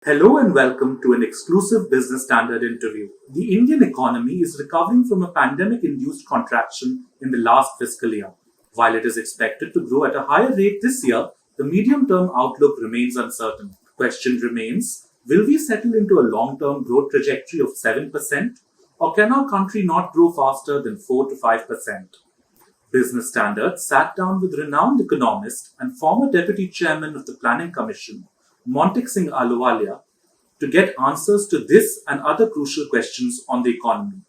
Hello and welcome to an exclusive Business Standard interview. The Indian economy is recovering from a pandemic induced contraction in the last fiscal year. While it is expected to grow at a higher rate this year, the medium term outlook remains uncertain. The question remains, will we settle into a long term growth trajectory of 7%? Or can our country not grow faster than 4 to 5%? Business Standard sat down with renowned economist and former deputy chairman of the Planning Commission, Montek Singh Ahluwalia, to get answers to this and other crucial questions on the economy.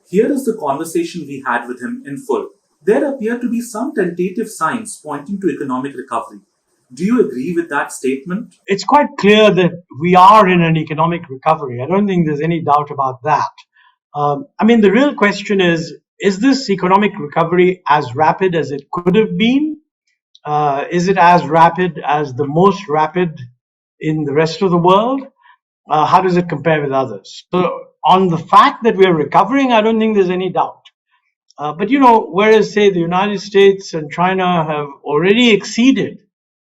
Here is the conversation we had with him in full. There appear to be some tentative signs pointing to economic recovery. Do you agree with that statement? It's quite clear that we are in an economic recovery. I don't think there's any doubt about that. The real question is this economic recovery as rapid as it could have been? Is it as rapid as the most rapid in the rest of the world? How does it compare with others? So on the fact that we're recovering, I don't think there's any doubt. But whereas say the United States and China have already exceeded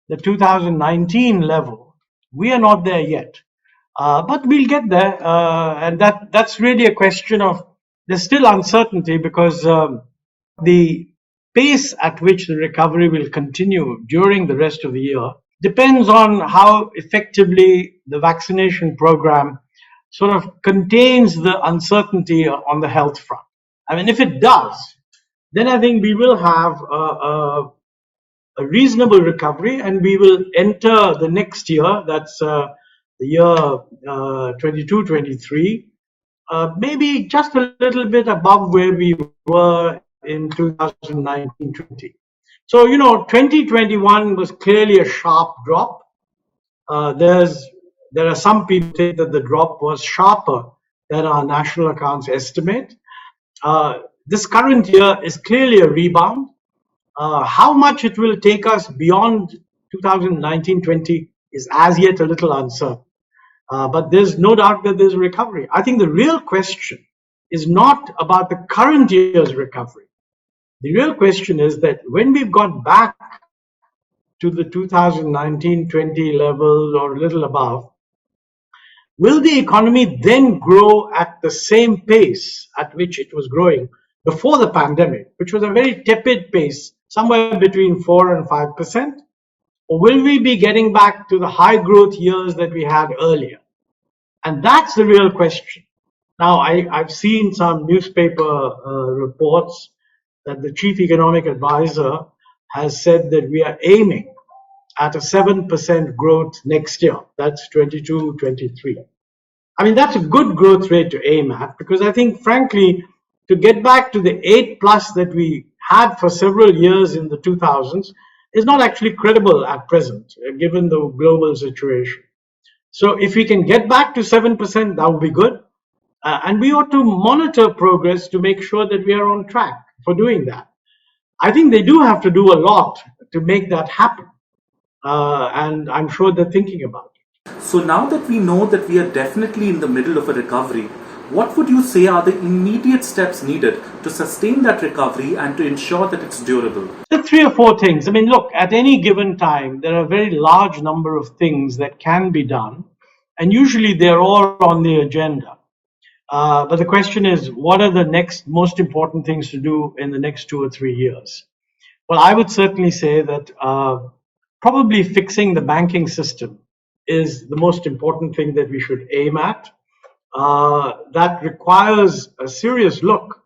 the 2019 level, we are not there yet. But we'll get there. And that's really a question of, there's still uncertainty because the pace at which the recovery will continue during the rest of the year depends on how effectively the vaccination program sort of contains the uncertainty on the health front. If it does, then I think we will have a reasonable recovery and we will enter the next year, that's the year 22-23, maybe just a little bit above where we were in 2019-20. So, 2021 was clearly a sharp drop. There are some people who think that the drop was sharper than our national accounts estimate. This current year is clearly a rebound. How much it will take us beyond 2019-20 is as yet a little uncertain. But there's no doubt that there's a recovery. I think the real question is not about the current year's recovery. The real question is that when we've got back to the 2019-20 level or a little above, will the economy then grow at the same pace at which it was growing before the pandemic, which was a very tepid pace, somewhere between 4 and 5%? Or will we be getting back to the high growth years that we had earlier? And that's the real question. Now, I've seen some newspaper reports that the chief economic advisor has said that we are aiming at a 7% growth next year. That's 22-23. That's a good growth rate to aim at, because I think, frankly, to get back to the 8+ that we had for several years in the 2000s is not actually credible at present, given the global situation. So if we can get back to 7%, that would be good. And we ought to monitor progress to make sure that we are on track for doing that. I think they do have to do a lot to make that happen. And I'm sure they're thinking about it. So now that we know that we are definitely in the middle of a recovery, what would you say are the immediate steps needed to sustain that recovery and to ensure that it's durable? There are 3 or 4 things. Look, at any given time, there are a very large number of things that can be done, and usually they're all on the agenda. But the question is, what are the next most important things to do in the next 2 or 3 years? Well, I would certainly say that probably fixing the banking system is the most important thing that we should aim at. That requires a serious look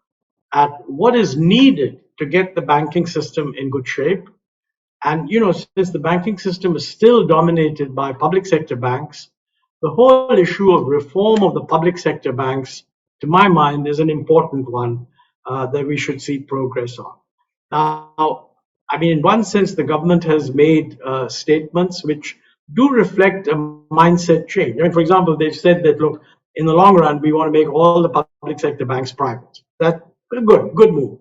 at what is needed to get the banking system in good shape. And, since the banking system is still dominated by public sector banks, the whole issue of reform of the public sector banks, to my mind, is an important one that we should see progress on. Now, in one sense, the government has made statements which do reflect a mindset change. For example, they've said that, look, in the long run, we want to make all the public sector banks private. That's a good move.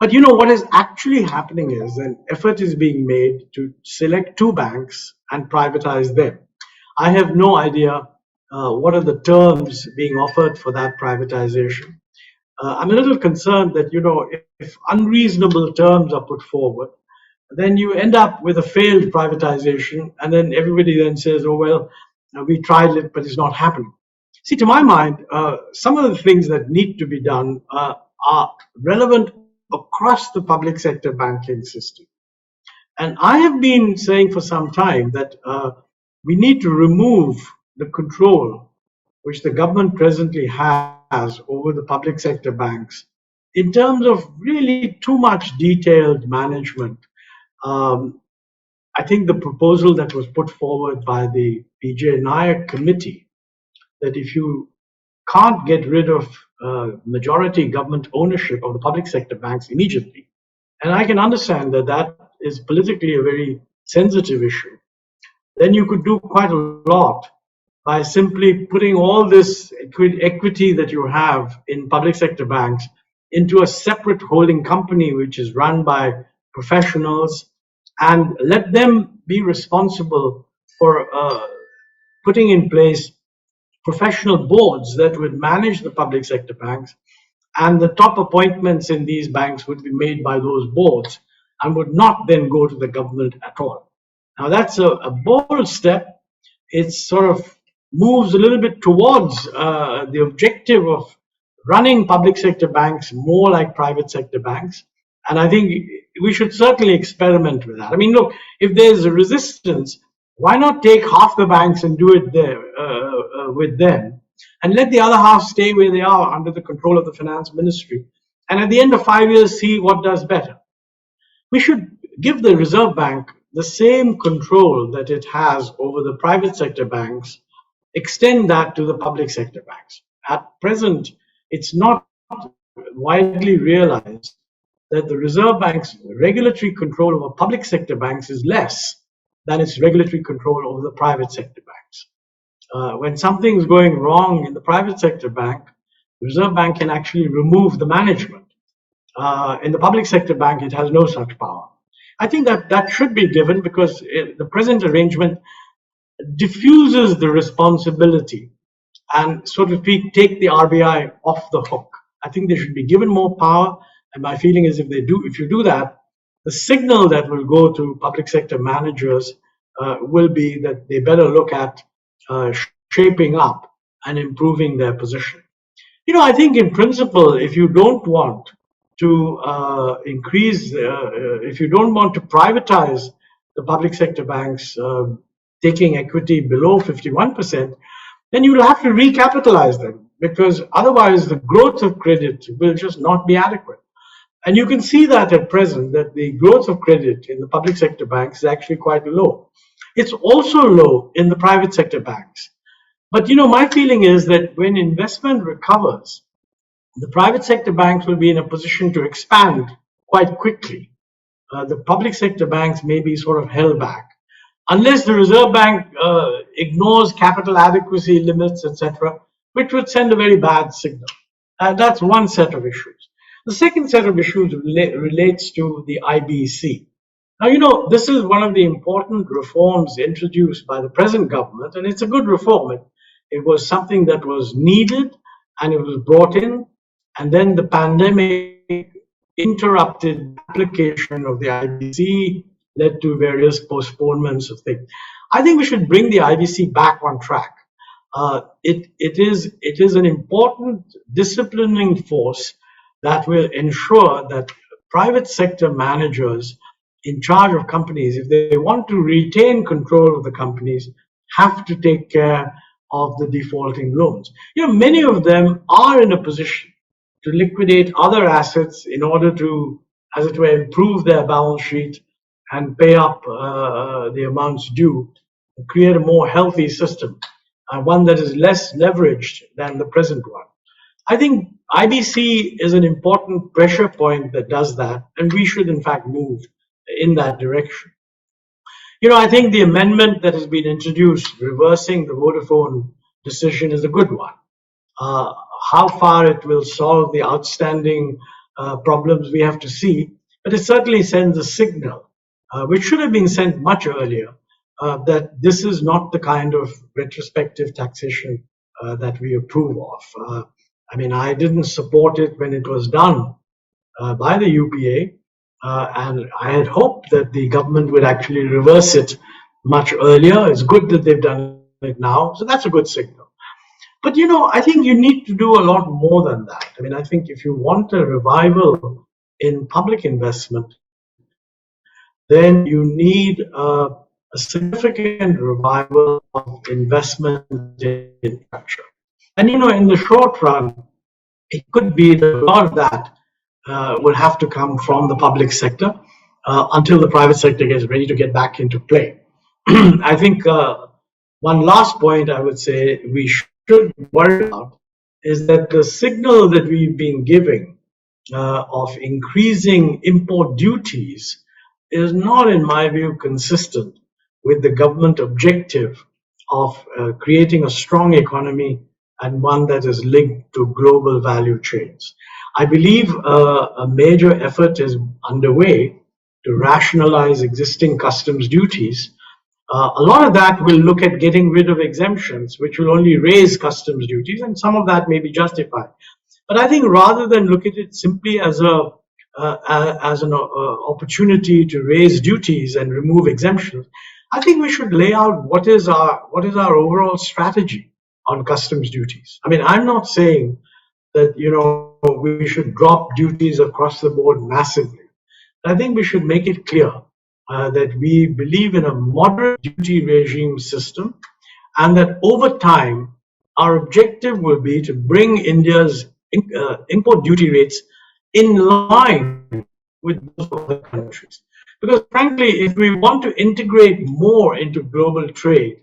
But what is actually happening is an effort is being made to select 2 banks and privatize them. I have no idea what are the terms being offered for that privatization. I'm a little concerned that, if unreasonable terms are put forward, then you end up with a failed privatization, and then everybody then says, oh, well, we tried it, but it's not happening. See, to my mind, some of the things that need to be done are relevant across the public sector banking system. And I have been saying for some time that we need to remove the control which the government presently has over the public sector banks in terms of really too much detailed management. Um, I think the proposal that was put forward by the PJ Nayak committee, that if you can't get rid of majority government ownership of the public sector banks immediately, and I can understand that that is politically a very sensitive issue, then you could do quite a lot by simply putting all this equity that you have in public sector banks into a separate holding company which is run by professionals, and let them be responsible for putting in place professional boards that would manage the public sector banks, and the top appointments in these banks would be made by those boards and would not then go to the government at all. Now, that's a bold step. It sort of moves a little bit towards the objective of running public sector banks more like private sector banks. And I think we should certainly experiment with that. I mean, look, if there's a resistance, why not take half the banks and do it there with them, and let the other half stay where they are under the control of the finance ministry, and at the end of 5 years see what does better. We should give the Reserve Bank the same control that it has over the private sector banks, extend that to the public sector banks. At present, it's not widely realized that the Reserve Bank's regulatory control over public sector banks is less than its regulatory control over the private sector banks. When something's going wrong in the private sector bank, the Reserve Bank can actually remove the management. In the public sector bank, it has no such power. I think that that should be given, because the present arrangement diffuses the responsibility and, so to speak, take the RBI off the hook. I think they should be given more power, and my feeling is if you do that, the signal that will go to public sector managers will be that they better look at shaping up and improving their position. I think in principle, if you don't want to if you don't want to privatize the public sector banks, taking equity below 51%, then you will have to recapitalize them, because otherwise the growth of credit will just not be adequate. And you can see that at present, that the growth of credit in the public sector banks is actually quite low. It's also low in the private sector banks. But my feeling is that when investment recovers, the private sector banks will be in a position to expand quite quickly. The public sector banks may be sort of held back, unless the Reserve Bank ignores capital adequacy limits, etc., which would send a very bad signal. That's one set of issues. The second set of issues relates to the IBC. Now, this is one of the important reforms introduced by the present government, and it's a good reform. It was something that was needed, and it was brought in, and then the pandemic interrupted application of the IBC, led to various postponements of things. I think we should bring the IBC back on track. It is an important disciplining force that will ensure that private sector managers in charge of companies, if they want to retain control of the companies, have to take care of the defaulting loans. Many of them are in a position to liquidate other assets in order to, as it were, improve their balance sheet and pay up the amounts due, and create a more healthy system, one that is less leveraged than the present one. I think IBC is an important pressure point that does that, and we should in fact move in that direction. I think the amendment that has been introduced, reversing the Vodafone decision, is a good one. How far it will solve the outstanding problems, we have to see, but it certainly sends a signal, which should have been sent much earlier, that this is not the kind of retrospective taxation that we approve of. I didn't support it when it was done by the UPA, and I had hoped that the government would actually reverse it much earlier. It's good that they've done it now, so that's a good signal. But I think you need to do a lot more than that. I mean, I think if you want a revival in public investment, then you need a significant revival of investment in infrastructure. And in the short run, it could be that a lot of that will have to come from the public sector until the private sector gets ready to get back into play. I think one last point I would say we should worry about is that the signal that we've been giving of increasing import duties is not, in my view, consistent with the government objective of creating a strong economy and one that is linked to global value chains. I believe a major effort is underway to rationalize existing customs duties. A lot of that will look at getting rid of exemptions, which will only raise customs duties, and some of that may be justified. But I think rather than look at it simply as an opportunity to raise duties and remove exemptions, I think we should lay out what is our overall strategy on customs duties. I mean, I'm not saying that we should drop duties across the board massively. I think we should make it clear that we believe in a moderate duty regime system, and that over time our objective will be to bring India's import duty rates in line with those of other countries. Because frankly, if we want to integrate more into global trade,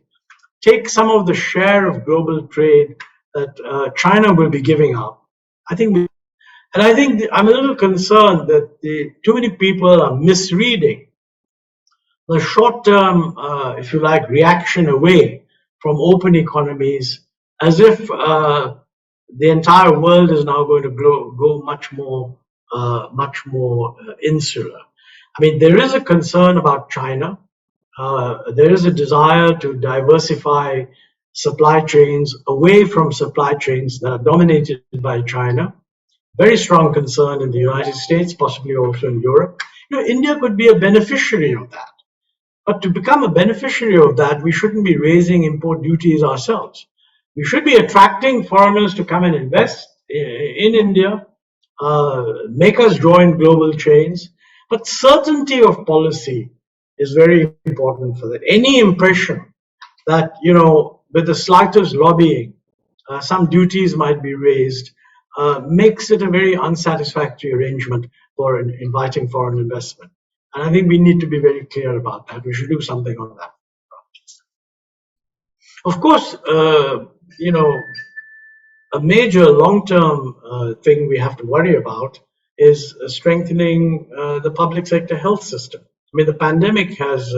take some of the share of global trade that China will be giving up, I think I'm a little concerned that too many people are misreading the short-term, if you like, reaction away from open economies, as if the entire world is now going to go much more insular. I mean, there is a concern about China. There is a desire to diversify supply chains away from supply chains that are dominated by China. Very strong concern in the United States, possibly also in Europe. India could be a beneficiary of that. But to become a beneficiary of that, we shouldn't be raising import duties ourselves. We should be attracting foreigners to come and invest in India, make us join global chains. But certainty of policy is very important for that. Any impression that, with the slightest lobbying, some duties might be raised, makes it a very unsatisfactory arrangement for inviting foreign investment. And I think we need to be very clear about that. We should do something on that. Of course, a major long-term thing we have to worry about is strengthening the public sector health system. I mean, the pandemic has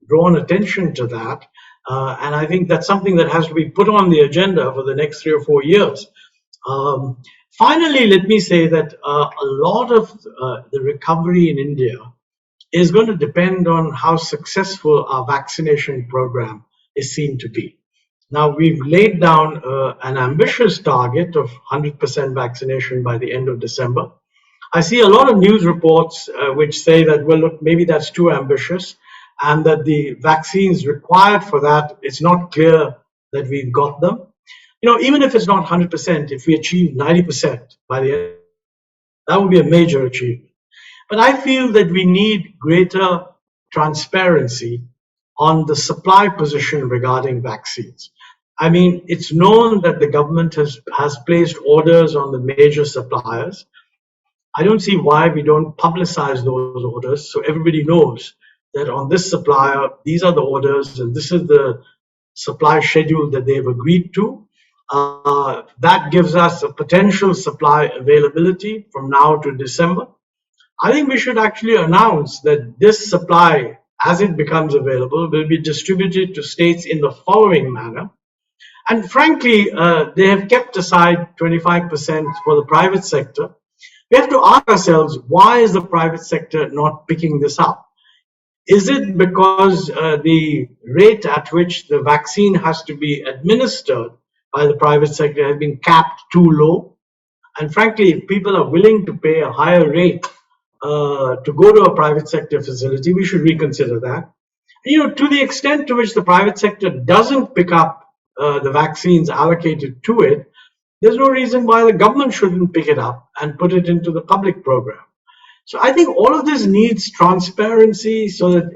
drawn attention to that, and I think that's something that has to be put on the agenda for the next 3 or 4 years. Finally, let me say that a lot of the recovery in India is going to depend on how successful our vaccination program is seen to be. Now, we've laid down an ambitious target of 100% vaccination by the end of December. I see a lot of news reports which say that, well, look, maybe that's too ambitious, and that the vaccines required for that, it's not clear that we've got them. Even if it's not 100%, if we achieve 90% by the end, that would be a major achievement. But I feel that we need greater transparency on the supply position regarding vaccines. I mean, it's known that the government has placed orders on the major suppliers. I don't see why we don't publicize those orders so everybody knows that on this supplier, these are the orders and this is the supply schedule that they've agreed to. That gives us a potential supply availability from now to December. I think we should actually announce that this supply, as it becomes available, will be distributed to states in the following manner. And frankly, they have kept aside 25% for the private sector. We have to ask ourselves, why is the private sector not picking this up? Is it because the rate at which the vaccine has to be administered by the private sector has been capped too low? And frankly, if people are willing to pay a higher rate to go to a private sector facility, we should reconsider that. To the extent to which the private sector doesn't pick up the vaccines allocated to it, there's no reason why the government shouldn't pick it up and put it into the public program. So I think all of this needs transparency so that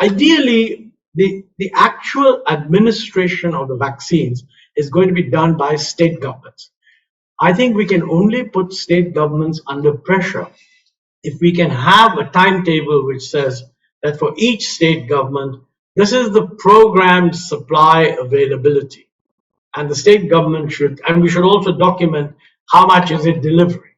ideally the actual administration of the vaccines is going to be done by state governments. I think we can only put state governments under pressure if we can have a timetable which says that for each state government, this is the programmed supply availability. And the state government should, and we should also document how much is it delivering.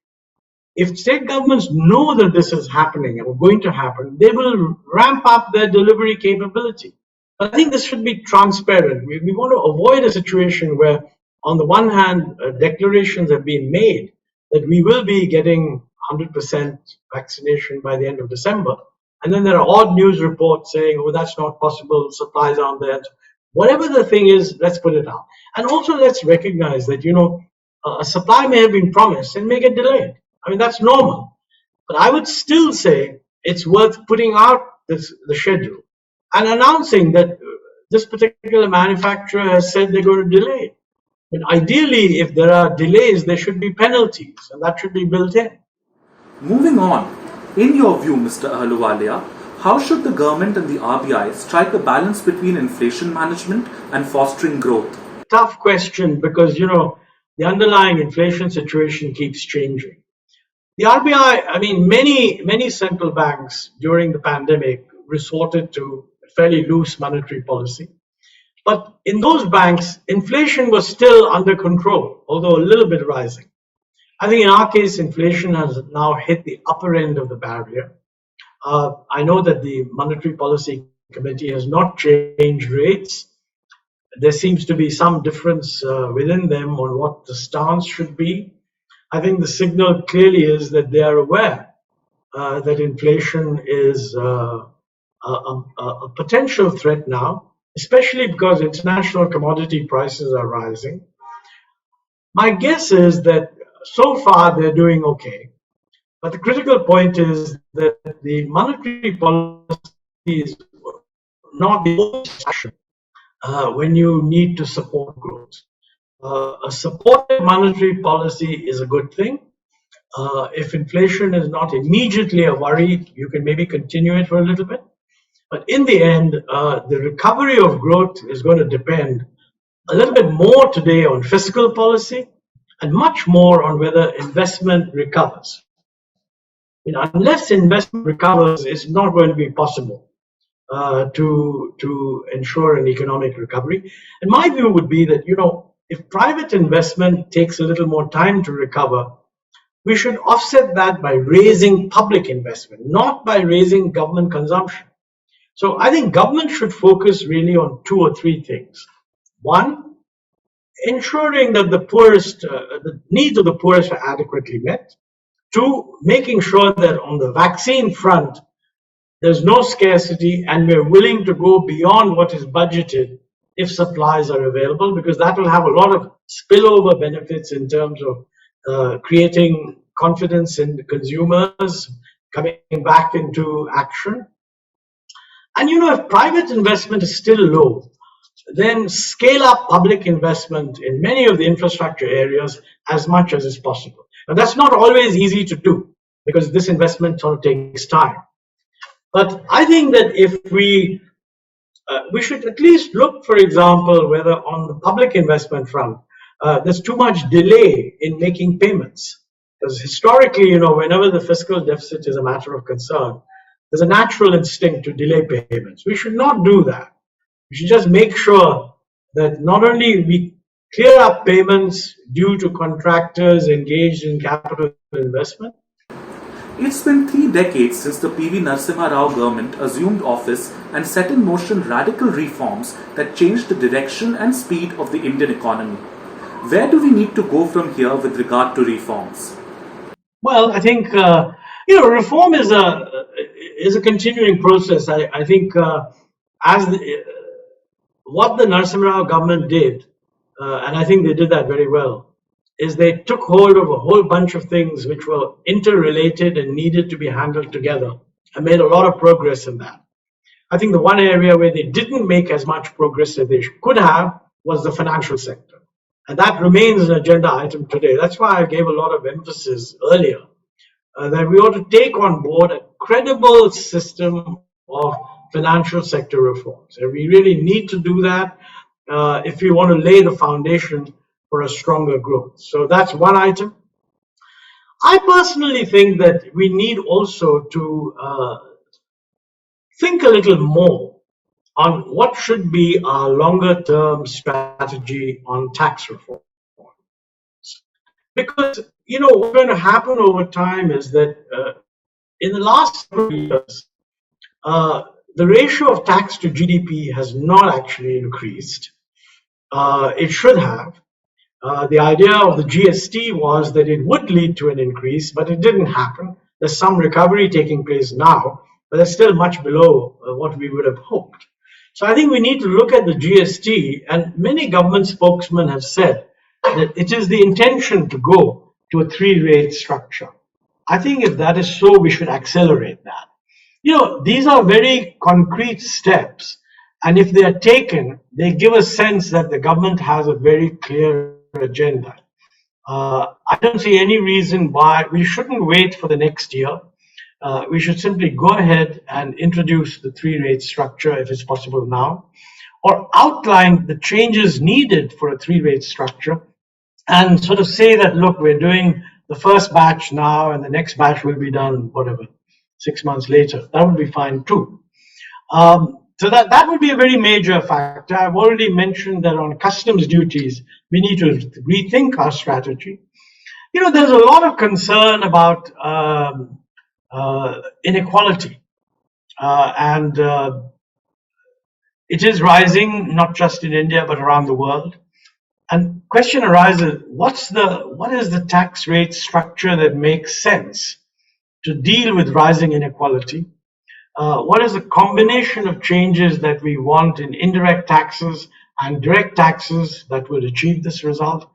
If state governments know that this is happening or going to happen, they will ramp up their delivery capability. But I think this should be transparent. We want to avoid a situation where, on the one hand, declarations have been made that we will be getting 100% vaccination by the end of December, and then there are odd news reports saying, oh, that's not possible, supplies aren't there. Whatever the thing is, let's put it out. And also let's recognize that, a supply may have been promised and may get delayed. I mean, that's normal. But I would still say it's worth putting out the schedule and announcing that this particular manufacturer has said they're going to delay. But ideally, if there are delays, there should be penalties, and that should be built in. Moving on, in your view, Mr. Ahluwalia, how should the government and the RBI strike a balance between inflation management and fostering growth? Tough question because, the underlying inflation situation keeps changing. The RBI, many central banks during the pandemic resorted to a fairly loose monetary policy. But in those banks, inflation was still under control, although a little bit rising. I think in our case, inflation has now hit the upper end of the barrier. I know that the Monetary Policy Committee has not changed rates. There seems to be some difference within them on what the stance should be. I think the signal clearly is that they are aware that inflation is a potential threat now, especially because international commodity prices are rising. My guess is that so far they're doing okay. But the critical point is that the monetary policy is not the only action when you need to support growth. A supportive monetary policy is a good thing. If inflation is not immediately a worry, you can maybe continue it for a little bit. But in the end, the recovery of growth is going to depend a little bit more today on fiscal policy and much more on whether investment recovers. Unless investment recovers, it's not going to be possible to ensure an economic recovery. And my view would be that, if private investment takes a little more time to recover, we should offset that by raising public investment, not by raising government consumption. So I think government should focus really on two or three things. One, ensuring that the needs of the poorest are adequately met. Two, making sure that on the vaccine front, there's no scarcity and we're willing to go beyond what is budgeted if supplies are available, because that will have a lot of spillover benefits in terms of creating confidence in the consumers, coming back into action. And if private investment is still low, then scale up public investment in many of the infrastructure areas as much as is possible. Now, that's not always easy to do because this investment sort of takes time. But I think that if we should at least look, for example, whether on the public investment front, there's too much delay in making payments. Because historically, whenever the fiscal deficit is a matter of concern, there's a natural instinct to delay payments. We should not do that. We should just make sure that not only we clear up payments due to contractors engaged in capital investment. It's been 3 decades since the P.V. Narasimha Rao government assumed office and set in motion radical reforms that changed the direction and speed of the Indian economy. Where do we need to go from here with regard to reforms? Well, I think reform is a continuing process. I think what the Narasimha Rao government did, and I think they did that very well, is they took hold of a whole bunch of things which were interrelated and needed to be handled together and made a lot of progress in that. I think the one area where they didn't make as much progress as they could have was the financial sector. And that remains an agenda item today. That's why I gave a lot of emphasis earlier that we ought to take on board a credible system of financial sector reforms. And we really need to do that if we want to lay the foundation for a stronger growth. So that's one item. I personally think that we need also to think a little more on what should be our longer term strategy on tax reform. Because, what's going to happen over time is that in the last several years, the ratio of tax to GDP has not actually increased. It should have. The idea of the GST was that it would lead to an increase, but it didn't happen. There's some recovery taking place now, but it's still much below what we would have hoped. So I think we need to look at the GST, and many government spokesmen have said that it is the intention to go to a three-rate structure. I think if that is so, we should accelerate that. These are very concrete steps, and if they are taken, they give a sense that the government has a very clear agenda. I don't see any reason why we shouldn't wait for the next year. We should simply go ahead and introduce the three-rate structure if it's possible now, or outline the changes needed for a three-rate structure and sort of say that, look, we're doing the first batch now and the next batch will be done, 6 months later. That would be fine too. So that would be a very major factor. I've already mentioned that on customs duties, we need to rethink our strategy. There's a lot of concern about inequality, and it is rising not just in India but around the world. And question arises: what is the tax rate structure that makes sense to deal with rising inequality? What is the combination of changes that we want in indirect taxes and direct taxes that would achieve this result?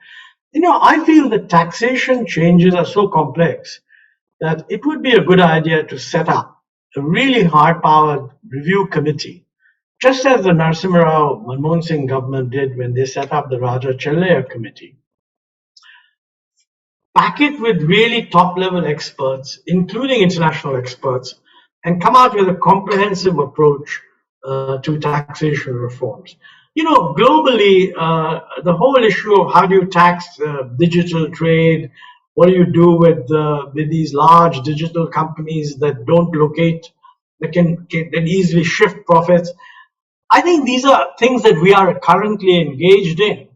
I feel that taxation changes are so complex that it would be a good idea to set up a really high-powered review committee, just as the Narasimha Rao Manmohan Singh government did when they set up the Raja Chellaiah committee. Pack it with really top-level experts, including international experts, and come out with a comprehensive approach to taxation reforms. Globally, the whole issue of how do you tax digital trade, what do you do with these large digital companies that don't locate, that can easily shift profits. I think these are things that we are currently engaged in,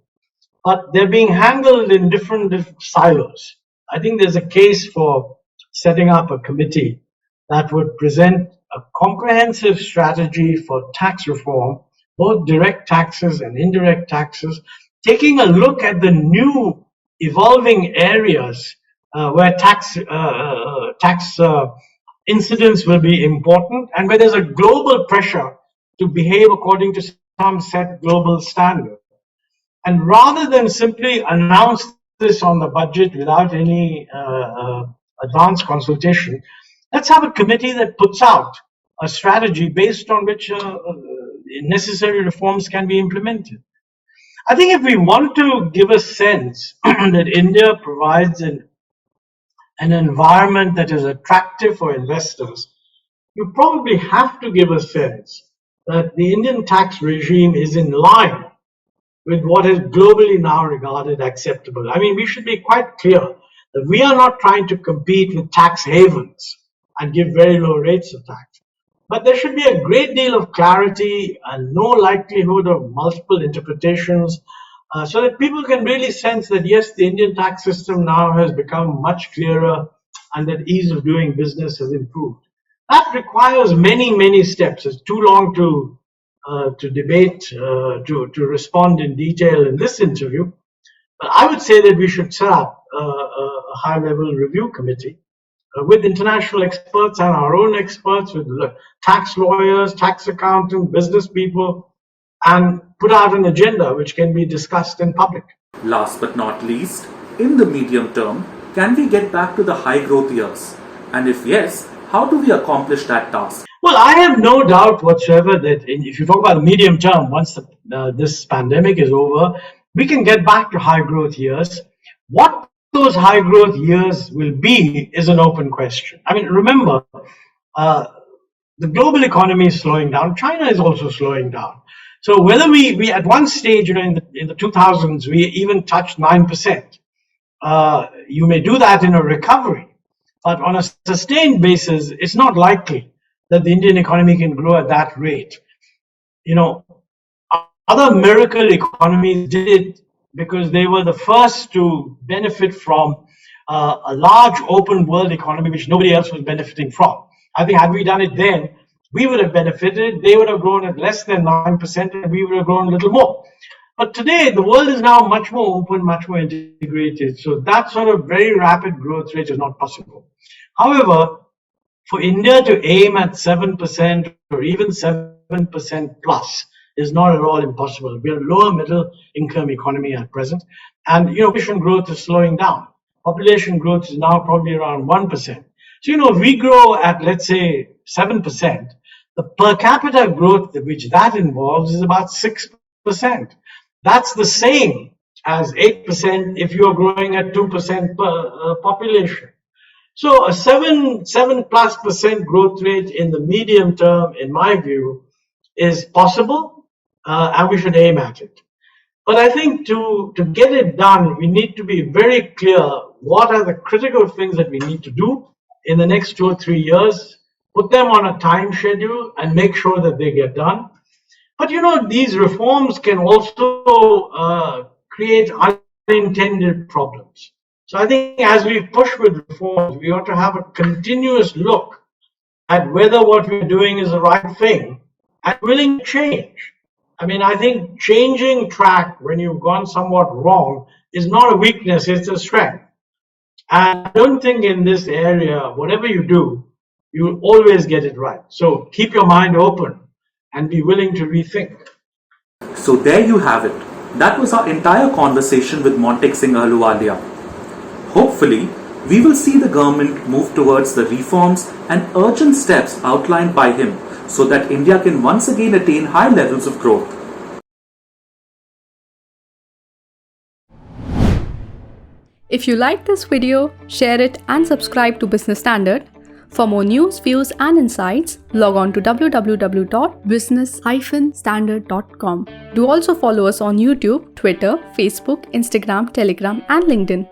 but they're being handled in different silos. I think there's a case for setting up a committee that would present a comprehensive strategy for tax reform, both direct taxes and indirect taxes, taking a look at the new evolving areas where tax incidents will be important, and where there's a global pressure to behave according to some set global standard. And rather than simply announce this on the budget without any advanced consultation, let's have a committee that puts out a strategy based on which necessary reforms can be implemented. I think if we want to give a sense that India provides an environment that is attractive for investors, you probably have to give a sense that the Indian tax regime is in line with what is globally now regarded acceptable. I mean, we should be quite clear that we are not trying to compete with tax havens and give very low rates of tax. But there should be a great deal of clarity and no likelihood of multiple interpretations, so that people can really sense that, yes, the Indian tax system now has become much clearer and that ease of doing business has improved. That requires many, many steps. It's too long to debate, to respond in detail in this interview. But I would say that we should set up a high-level review committee with international experts and our own experts, with tax lawyers, tax accountants, business people, and put out an agenda which can be discussed in public. Last but not least, In the medium term, can we get back to the high growth years? And if yes, how do we accomplish that task? Well, I have no doubt whatsoever that if you talk about the medium term, once this pandemic is over, we can get back to high growth years. What those high growth years will be is an open question. I mean, remember, the global economy is slowing down. China is also slowing down. So whether we at one stage, in the 2000s, we even touched 9%. You may do that in a recovery, but on a sustained basis, it's not likely that the Indian economy can grow at that rate. Other miracle economies did it because they were the first to benefit from a large open world economy which nobody else was benefiting from. I think had we done it then, we would have benefited. They would have grown at less than 9% and we would have grown a little more. But today, the world is now much more open, much more integrated. So that sort of very rapid growth rate is not possible. However, for India to aim at 7% or even 7% plus is not at all impossible. We are a lower middle income economy at present. And, population growth is slowing down. Population growth is now probably around 1%. So, if we grow at, let's say, 7%, the per capita growth which that involves is about 6%. That's the same as 8% if you're growing at 2% per population. So a 7+ % growth rate in the medium term, in my view, is possible, and we should aim at it. But I think to get it done, we need to be very clear what are the critical things that we need to do in the next 2 or 3 years, put them on a time schedule and make sure that they get done. But these reforms can also create unintended problems. So I think as we push with reforms, we ought to have a continuous look at whether what we're doing is the right thing and willing to change. I mean, I think changing track when you've gone somewhat wrong is not a weakness, it's a strength. And I don't think in this area, whatever you do, you'll always get it right. So keep your mind open and be willing to rethink. So there you have it. That was our entire conversation with Montek Singh Ahluwalia. Hopefully, we will see the government move towards the reforms and urgent steps outlined by him so that India can once again attain high levels of growth. If you like this video, share it and subscribe to Business Standard. For more news, views and insights, log on to www.business-standard.com. Do also follow us on YouTube, Twitter, Facebook, Instagram, Telegram and LinkedIn.